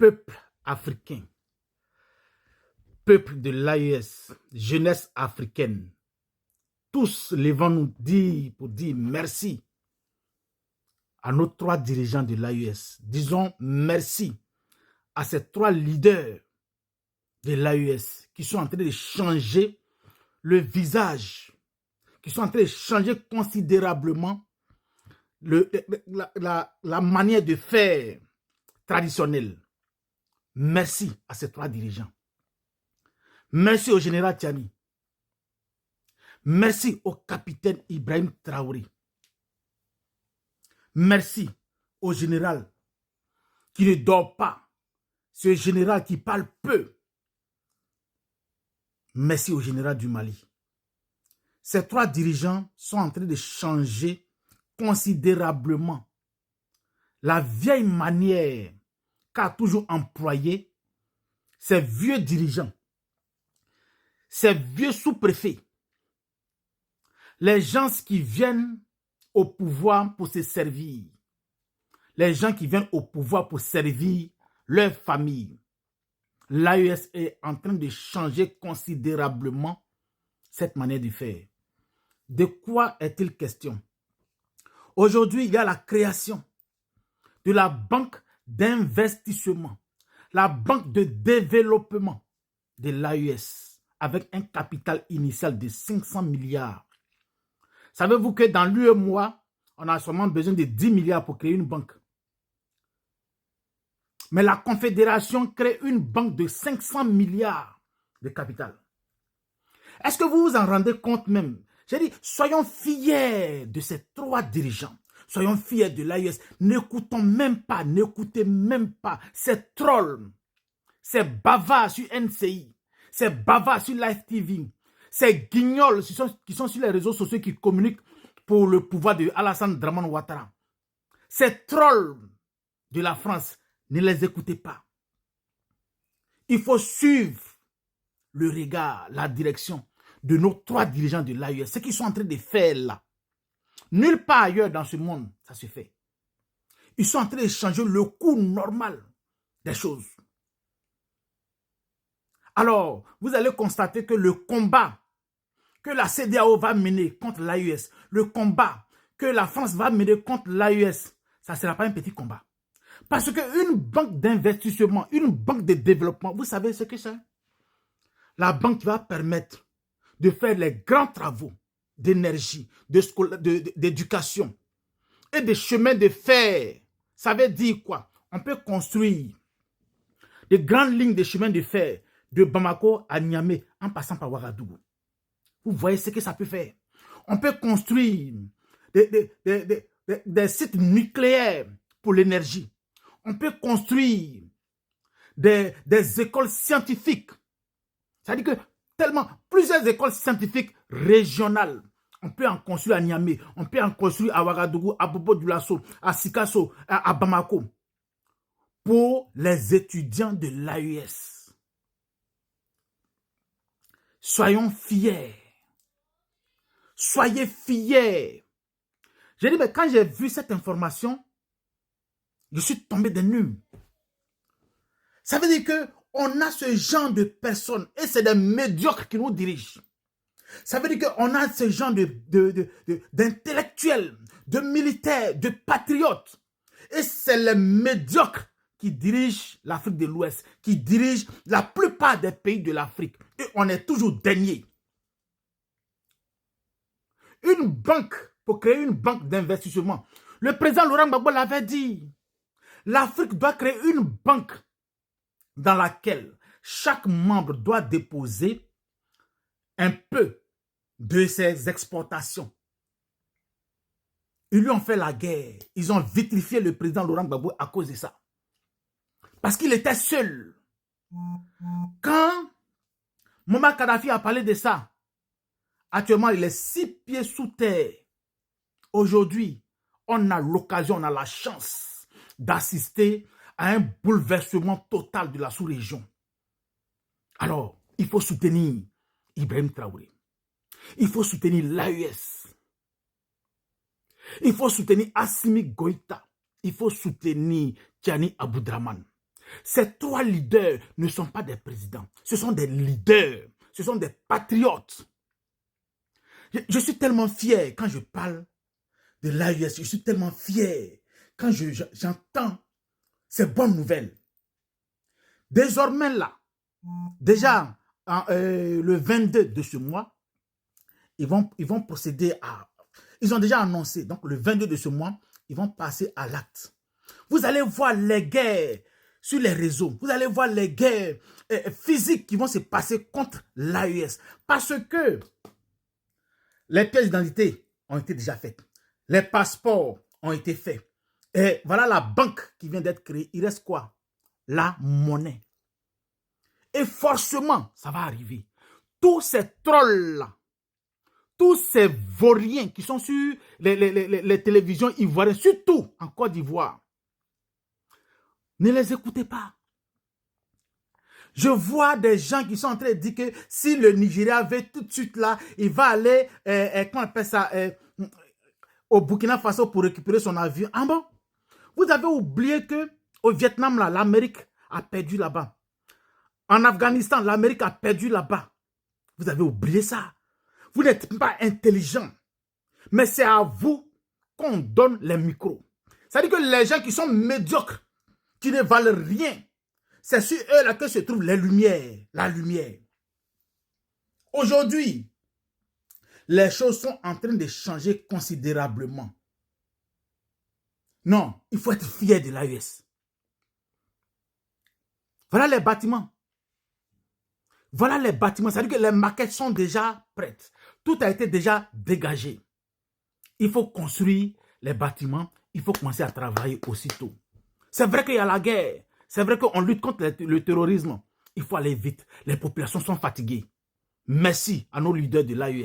peuple africain, peuple de l'AES, jeunesse africaine, tous levons-nous pour dire merci à nos 3 dirigeants de l'AES. Disons merci à ces 3 leaders de l'AES qui sont en train de changer le visage, qui sont en train de changer considérablement la manière de faire traditionnelle. Merci à ces 3 dirigeants. Merci au général Tiani. Merci au capitaine Ibrahim Traoré. Merci au général qui ne dort pas, ce général qui parle peu. Merci au général du Mali. Ces 3 dirigeants sont en train de changer considérablement la vieille manière qu'a toujours employé ces vieux dirigeants, ces vieux sous-préfets, les gens qui viennent au pouvoir pour se servir, les gens qui viennent au pouvoir pour servir leur famille. L'AES est en train de changer considérablement cette manière de faire. De quoi est-il question? Aujourd'hui, il y a la création de la banque d'investissement, la banque de développement de l'AES avec un capital initial de 500 milliards. Savez-vous que dans l'UEMOA, on a seulement besoin de 10 milliards pour créer une banque. Mais la Confédération crée une banque de 500 milliards de capital. Est-ce que vous vous en rendez compte même? J'ai dit, soyons fiers de ces 3 dirigeants. Soyons fiers de l'AES. N'écoutez même pas ces trolls, ces bavards sur NCI, ces bavards sur Live TV, ces guignols qui sont sur les réseaux sociaux qui communiquent pour le pouvoir de Alassane Dramane Ouattara. Ces trolls de la France, ne les écoutez pas. Il faut suivre le regard, la direction de nos 3 dirigeants de l'AES. Ce qu'ils sont en train de faire là, nulle part ailleurs dans ce monde, ça se fait. Ils sont en train de changer le cours normal des choses. Alors, vous allez constater que le combat que la CEDEAO va mener contre l'AES, le combat que la France va mener contre l'AES, ça ne sera pas un petit combat. Parce qu'une banque d'investissement, une banque de développement, vous savez ce que c'est? La banque va permettre de faire les grands travaux d'énergie, d'éducation et des chemins de fer. Ça veut dire quoi? On peut construire des grandes lignes de chemins de fer de Bamako à Niamey en passant par Ouagadougou. Vous voyez ce que ça peut faire. On peut construire des sites nucléaires pour l'énergie. On peut construire des écoles scientifiques. C'est-à-dire que plusieurs écoles scientifiques régionales. On peut en construire à Niamey, on peut en construire à Ouagadougou, à Bobo-Dioulasso, à Sikasso, à Bamako. Pour les étudiants de l'AES. Soyons fiers. Soyez fiers. J'ai dit, mais quand j'ai vu cette information, je suis tombé des nues. Ça veut dire qu'on a ce genre de personnes et c'est des médiocres qui nous dirigent. Ça veut dire qu'on a ce genre d'intellectuels, de militaires, de patriotes. Et c'est les médiocres qui dirigent l'Afrique de l'Ouest, qui dirigent la plupart des pays de l'Afrique. Et on est toujours dernier. Une banque, pour créer une banque d'investissement, le président Laurent Gbagbo l'avait dit. L'Afrique doit créer une banque dans laquelle chaque membre doit déposer un peu de ses exportations. Ils lui ont fait la guerre. Ils ont vitrifié le président Laurent Gbagbo à cause de ça. Parce qu'il était seul. Quand Muammar Kadhafi a parlé de ça, actuellement, il est 6 pieds sous terre. Aujourd'hui, on a l'occasion, on a la chance d'assister à un bouleversement total de la sous-région. Alors, il faut soutenir Ibrahim Traoré. Il faut soutenir l'AES. Il faut soutenir Assimi Goïta. Il faut soutenir Tiani Aboudraman. Ces trois leaders ne sont pas des présidents. Ce sont des leaders. Ce sont des patriotes. Je suis tellement fier quand je parle de l'AES. Je suis tellement fier quand j'entends ces bonnes nouvelles. Désormais là, déjà le 22 de ce mois, ils vont procéder à... Ils ont déjà annoncé, donc le 22 de ce mois, ils vont passer à l'acte. Vous allez voir les guerres sur les réseaux. Vous allez voir les guerres physiques qui vont se passer contre l'AES. Parce que les pièces d'identité ont été déjà faites. Les passeports ont été faits. Et voilà la banque qui vient d'être créée. Il reste quoi? La monnaie. Et forcément, ça va arriver. Tous ces trolls-là, tous ces vauriens qui sont sur les télévisions ivoiriennes, surtout en Côte d'Ivoire, ne les écoutez pas. Je vois des gens qui sont en train de dire que si le Nigeria veut tout de suite là, il va aller, comment on appelle ça, au Burkina Faso pour récupérer son avion. Ah bon? Vous avez oublié que au Vietnam, là, l'Amérique a perdu là-bas. En Afghanistan, l'Amérique a perdu là-bas. Vous avez oublié ça. Vous n'êtes pas intelligent. Mais c'est à vous qu'on donne les micros. C'est-à-dire que les gens qui sont médiocres, qui ne valent rien, c'est sur eux là que se trouve les lumières, la lumière. Aujourd'hui, les choses sont en train de changer considérablement. Non, il faut être fier de l'AES. Voilà les bâtiments. Voilà les bâtiments. C'est-à-dire que les maquettes sont déjà prêtes. Tout a été déjà dégagé. Il faut construire les bâtiments. Il faut commencer à travailler aussitôt. C'est vrai qu'il y a la guerre. C'est vrai qu'on lutte contre le terrorisme. Il faut aller vite. Les populations sont fatiguées. Merci à nos leaders de l'AES.